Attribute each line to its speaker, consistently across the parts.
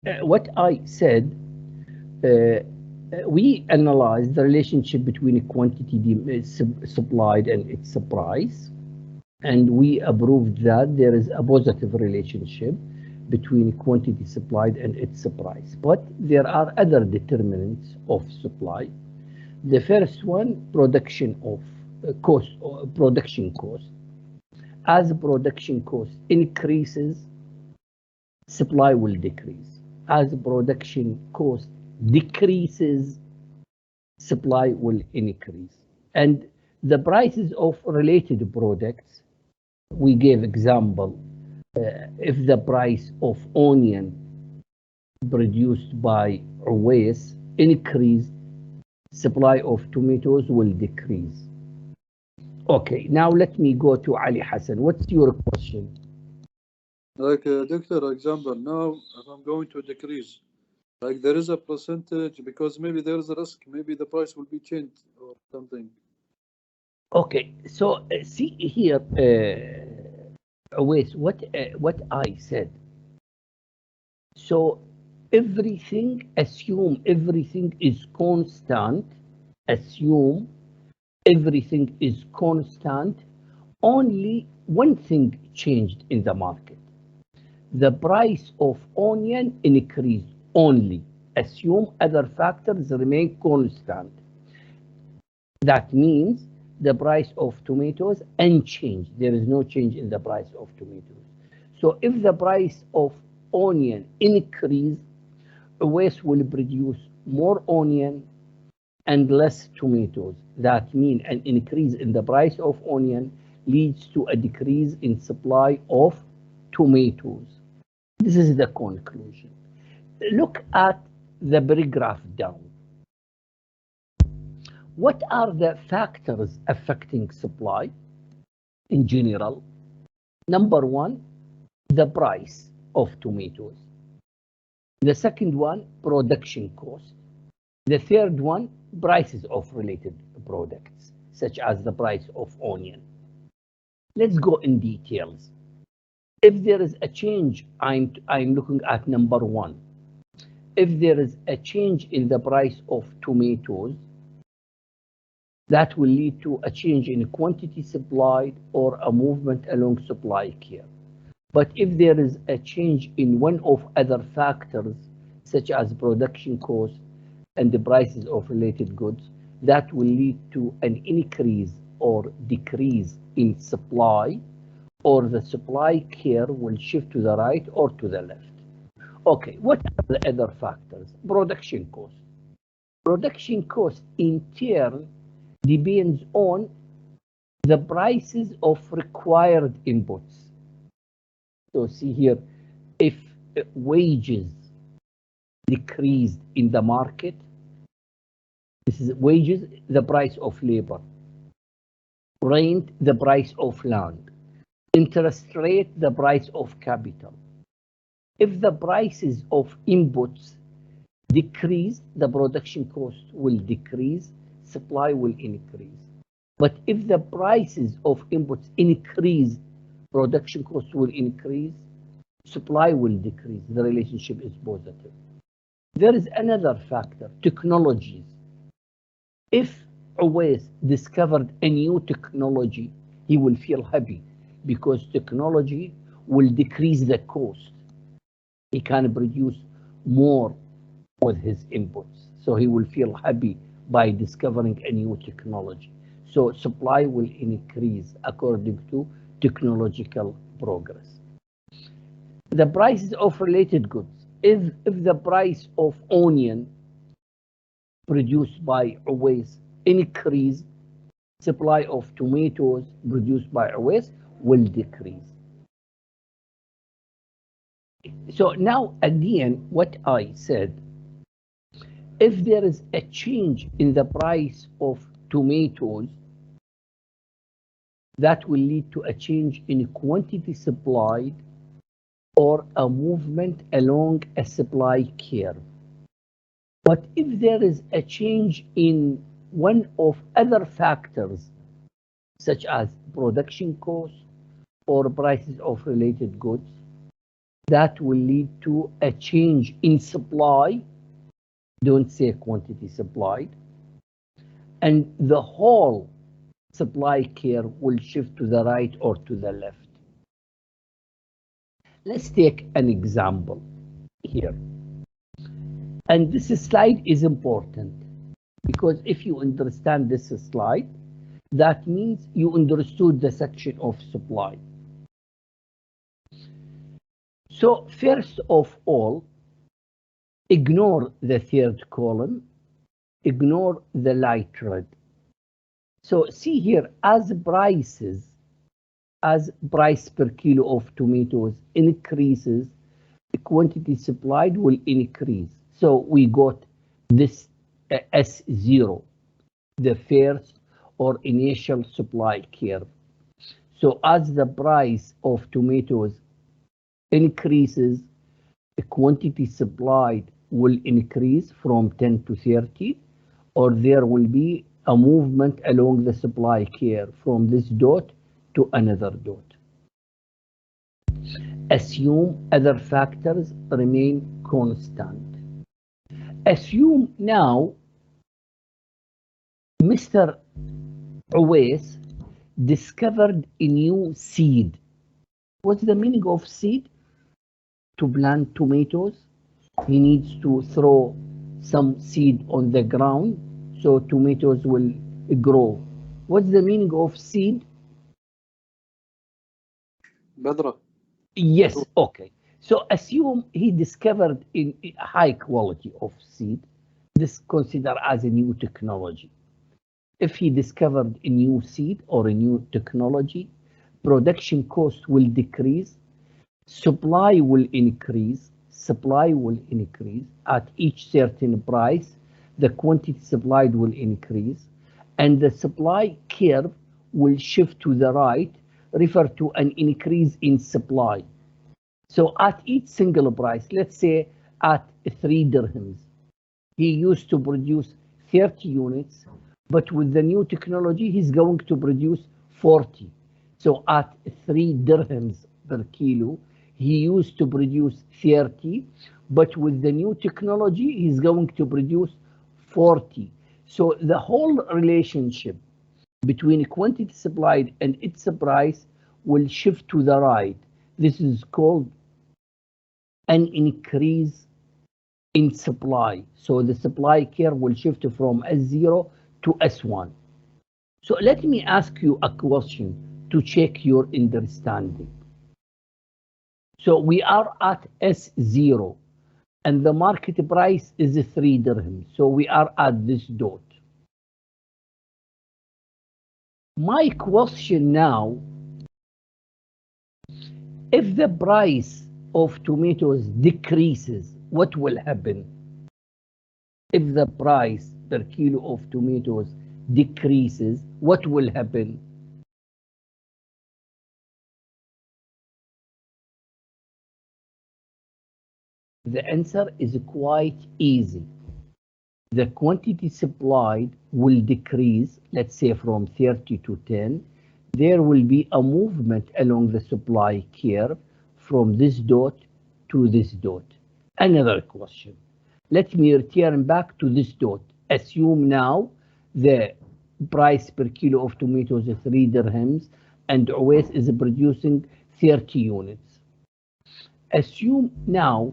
Speaker 1: what I said, uh, we analyzed the relationship between a quantity supplied and its price, and we approved that there is a positive relationship between quantity supplied and its price. But there are other determinants of supply. The first one, production cost. As production cost increases, supply will decrease. As production cost decreases, supply will increase. And the prices of related products, we gave example, if the price of onion produced by Ruwais increased, supply of tomatoes will decrease. Okay, now let me go to Ali Hassan. What's your question?
Speaker 2: Like, doctor, example, now if I'm going to decrease, like there is a percentage because maybe there is a risk, maybe the price will be changed or something.
Speaker 1: Okay, so see here, Ruwais, what I said. So assume everything is constant, assume everything is constant, only one thing changed in the market. The price of onion increased only. Assume other factors remain constant. That means the price of tomatoes unchanged. There is no change in the price of tomatoes. So if the price of onion increase, West will produce more onion and less tomatoes. That means an increase in the price of onion leads to a decrease in supply of tomatoes. This is the conclusion. Look at the paragraph down. What are the factors affecting supply in general? Number one, the price of tomatoes. The second one, production cost. The third one, prices of related products, such as the price of onion. Let's go in details. If there is a change, I'm looking at number one. If there is a change in the price of tomatoes, that will lead to a change in quantity supplied or a movement along supply curve. But if there is a change in one of other factors, such as production cost and the prices of related goods, that will lead to an increase or decrease in supply, or the supply curve will shift to the right or to the left. Okay, what are the other factors? Production cost. Production cost in turn depends on the prices of required inputs. So see here, if wages decreased in the market, this is wages, the price of labor, rent, the price of land, interest rate, the price of capital. If the prices of inputs decrease, the production cost will decrease, supply will increase. But if the prices of inputs increase, production cost will increase, supply will decrease. The relationship is positive. There is another factor, technologies. If Uwais discovered a new technology, he will feel happy because technology will decrease the cost. He can produce more with his inputs. So he will feel happy by discovering a new technology. So supply will increase according to technological progress. The prices of related goods. If the price of onion produced by Uwais increase, supply of tomatoes produced by Uwais will decrease. So now again, what I said, if there is a change in the price of tomatoes, that will lead to a change in quantity supplied or a movement along a supply curve. But if there is a change in one of other factors, such as production costs or prices of related goods, that will lead to a change in supply. Don't say quantity supplied. And the whole supply curve will shift to the right or to the left. Let's take an example here. And this slide is important because if you understand this slide, that means you understood the section of supply. So first of all, ignore the third column, ignore the light red. So see here, as price per kilo of tomatoes increases, the quantity supplied will increase. So we got this S0, the first or initial supply curve. So as the price of tomatoes increases, the quantity supplied will increase from 10 to 30, or there will be a movement along the supply curve from this dot to another dot. Assume other factors remain constant. Assume now Mr. Uwais discovered a new seed. What's the meaning of seed? To plant tomatoes, he needs to throw some seed on the ground so tomatoes will grow. What's the meaning of seed?
Speaker 2: Badra.
Speaker 1: Yes, okay. So assume he discovered a high quality of seed. This consider as a new technology. If he discovered a new seed or a new technology, production cost will decrease, supply will increase at each certain price, the quantity supplied will increase, and the supply curve will shift to the right, refer to an increase in supply. So at each single price, let's say at 3 dirhams, he used to produce 30 units, but with the new technology, he's going to produce 40. So at 3 dirhams per kilo, he used to produce 30, but with the new technology, he's going to produce 40. So the whole relationship between quantity supplied and its price will shift to the right. This is called an increase in supply. So the supply curve will shift from S0 to S1. So let me ask you a question to check your understanding. So we are at S0 and the market price is 3 dirhams. So we are at this dot. My question now, if the price of tomatoes decreases, what will happen? If the price per kilo of tomatoes decreases, what will happen? The answer is quite easy. The quantity supplied will decrease, let's say from 30 to 10. There will be a movement along the supply curve from this dot to this dot. Another question. Let me return back to this dot. Assume now the price per kilo of tomatoes is 3 dirhams and Uwais is producing 30 units. Assume now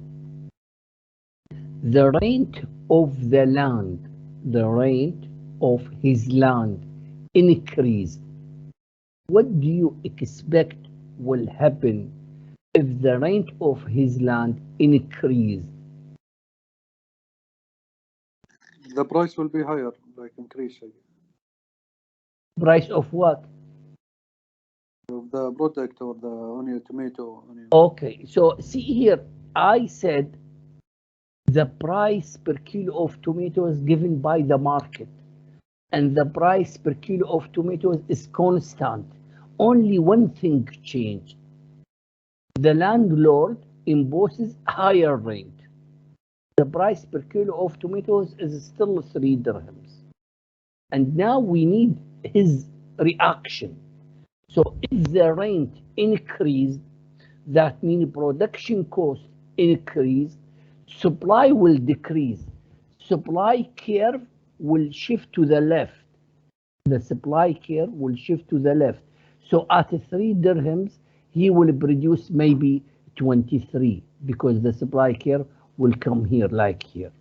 Speaker 1: the rent of the land, the rent of his land increased. What do you expect will happen if the rent of his land increased?
Speaker 2: The price will be higher, like increasing.
Speaker 1: Price of what?
Speaker 2: Of the product or the onion, tomato, onion.
Speaker 1: Okay, so see here, I said the price per kilo of tomatoes given by the market, and the price per kilo of tomatoes is constant. Only one thing changed. The landlord imposes higher rent. The price per kilo of tomatoes is still 3 dirhams. And now we need his reaction. So if the rent increased, That means production cost increase, supply will decrease. Supply curve will shift to the left. The supply curve will shift to the left. So at 3 dirhams, he will produce maybe 23 because the supply curve will come here like here.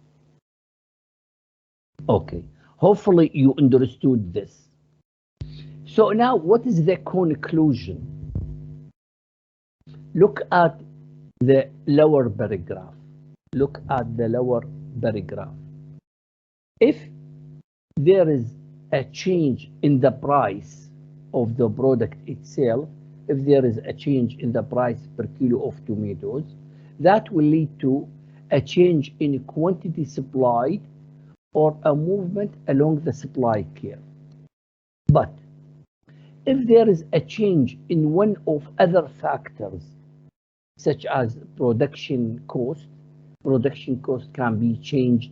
Speaker 1: Okay, hopefully you understood this. So now what is the conclusion? Look at the lower paragraph. Look at the lower paragraph. If there is a change in the price of the product itself, if there is a change in the price per kilo of tomatoes, that will lead to a change in quantity supplied or a movement along the supply curve. But if there is a change in one of other factors, such as production cost can be changed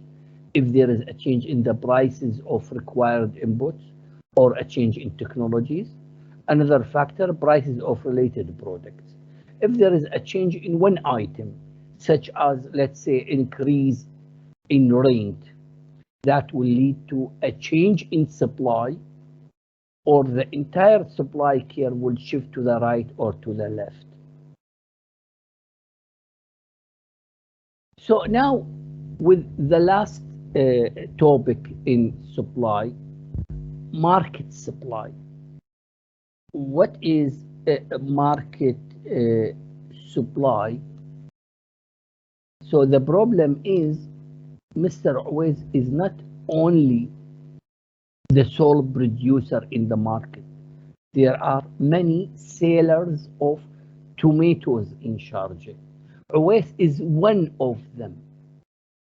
Speaker 1: if there is a change in the prices of required inputs or a change in technologies. Another factor, prices of related products. If there is a change in one item, such as, let's say, increase in rent, that will lead to a change in supply, or the entire supply curve will shift to the right or to the left. So now, with the last topic in supply, market supply. What is market supply? So the problem is, Mr. Uwais is not only the sole producer in the market. There are many sellers of tomatoes in Sharjah. Uwais is one of them.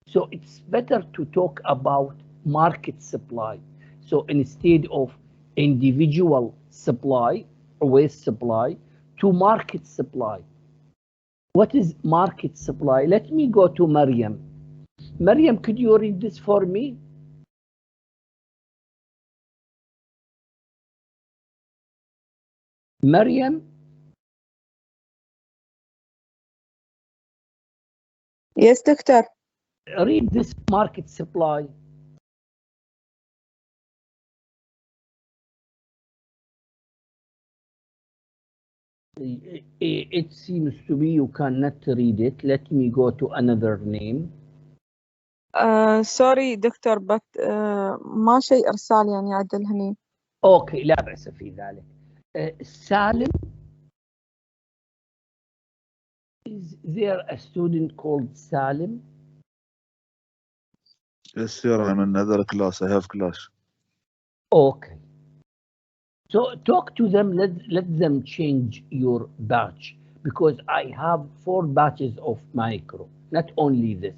Speaker 1: So it's better to talk about market supply. So instead of individual supply, Uwais supply, to market supply. What is market supply? Let me go to Maryam. Maryam, could you read this for me? Maryam?
Speaker 3: Yes, doctor.
Speaker 1: Read this market supply. It seems to be you cannot read it. Let me go to another name.
Speaker 3: Sorry دكتور but ما شيء إرسال يعني عدل هني.
Speaker 1: اوكي لا بأس في ذلك. سالم, is there a student called Salim?
Speaker 4: Yes, sir, I'm in another class. I have class.
Speaker 1: Okay. So talk to them, let them change your batch, because I have 4 batches of micro, not only this.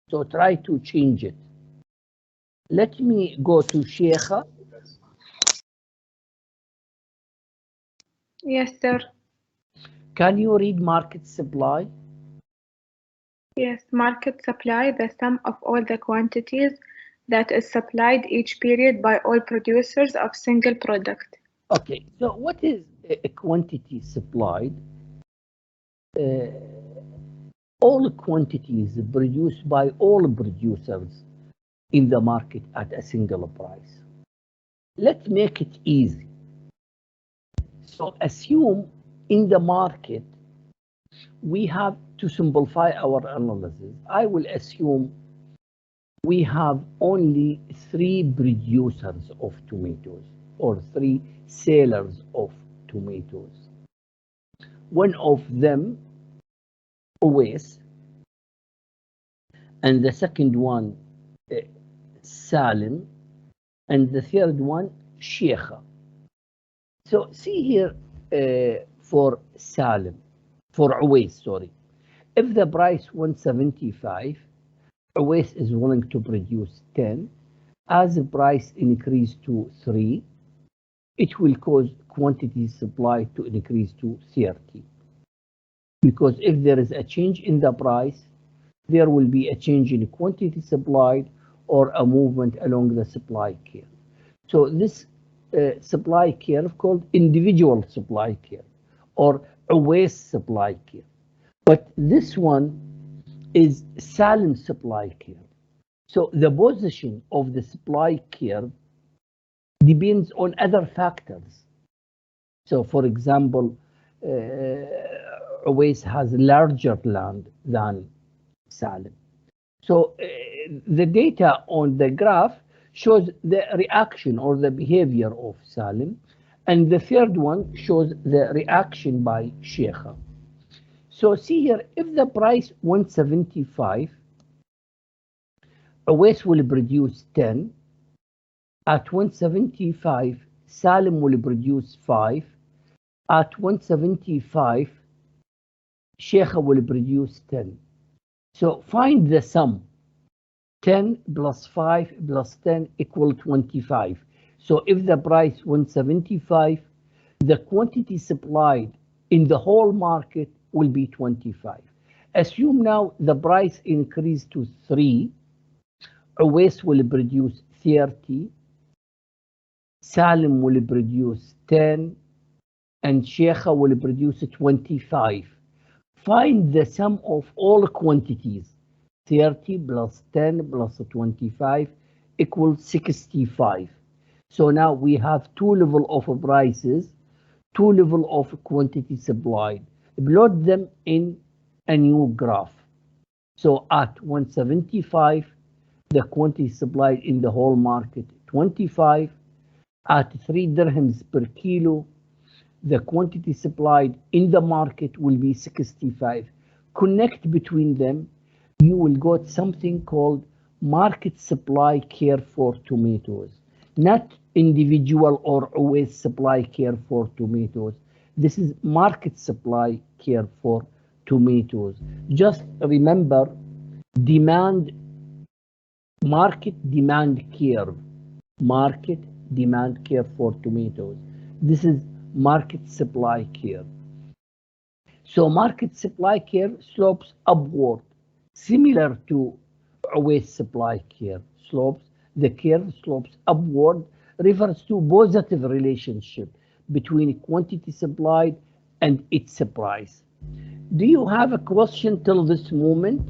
Speaker 1: So try to change it. Let me go to Sheikha.
Speaker 5: Yes, sir.
Speaker 1: Can you read market supply?
Speaker 5: Yes, market supply, the sum of all the quantities that is supplied each period by all producers of single product.
Speaker 1: Okay, so what is a quantity supplied? All quantities produced by all producers in the market at a single price. Let's make it easy. So assume in the market, we have to simplify our analysis. I will assume we have only 3 producers of tomatoes or 3 sellers of tomatoes. One of them, Uwais, and the second one, Salim, and the third one, Sheikha. So see here for Salim, for Uwais, sorry. If the price 175, Uwais is willing to produce 10. As the price increase to 3, it will cause quantity supply to increase to 30. Because if there is a change in the price, there will be a change in quantity supplied or a movement along the supply curve. So this supply curve called individual supply curve or Awais supply curve. But this one is Salim supply curve. So the position of the supply curve depends on other factors. So for example, Awais has larger land than Salim. So the data on the graph shows the reaction or the behavior of Salim, and the third one shows the reaction by Sheikha. So see here, if the price 175, Awais will produce 10. At 175, Salim will produce 5. At 175, Sheikha will produce 10. So find the sum. 10 plus 5 plus 10 equal 25. So if the price 175, the quantity supplied in the whole market will be 25. Assume now the price increased to 3. Awais will produce 30. Salim will produce 10. And Sheikha will produce 25. Find the sum of all quantities. 30 plus 10 plus 25 equals 65. So now we have two levels of prices, two levels of quantity supplied. Plot them in a new graph. So at 175, the quantity supplied in the whole market, 25. At 3 dirhams per kilo, the quantity supplied in the market will be 65. Connect between them, you will get something called market supply curve for tomatoes, not individual or always supply curve for tomatoes. This is market supply curve for tomatoes. Just remember demand, market demand curve for tomatoes. This is market supply curve. So market supply curve slopes upward, similar to Awais supply curve. The curve slopes upward, refers to positive relationship between quantity supplied and its price. Do you have a question till this moment?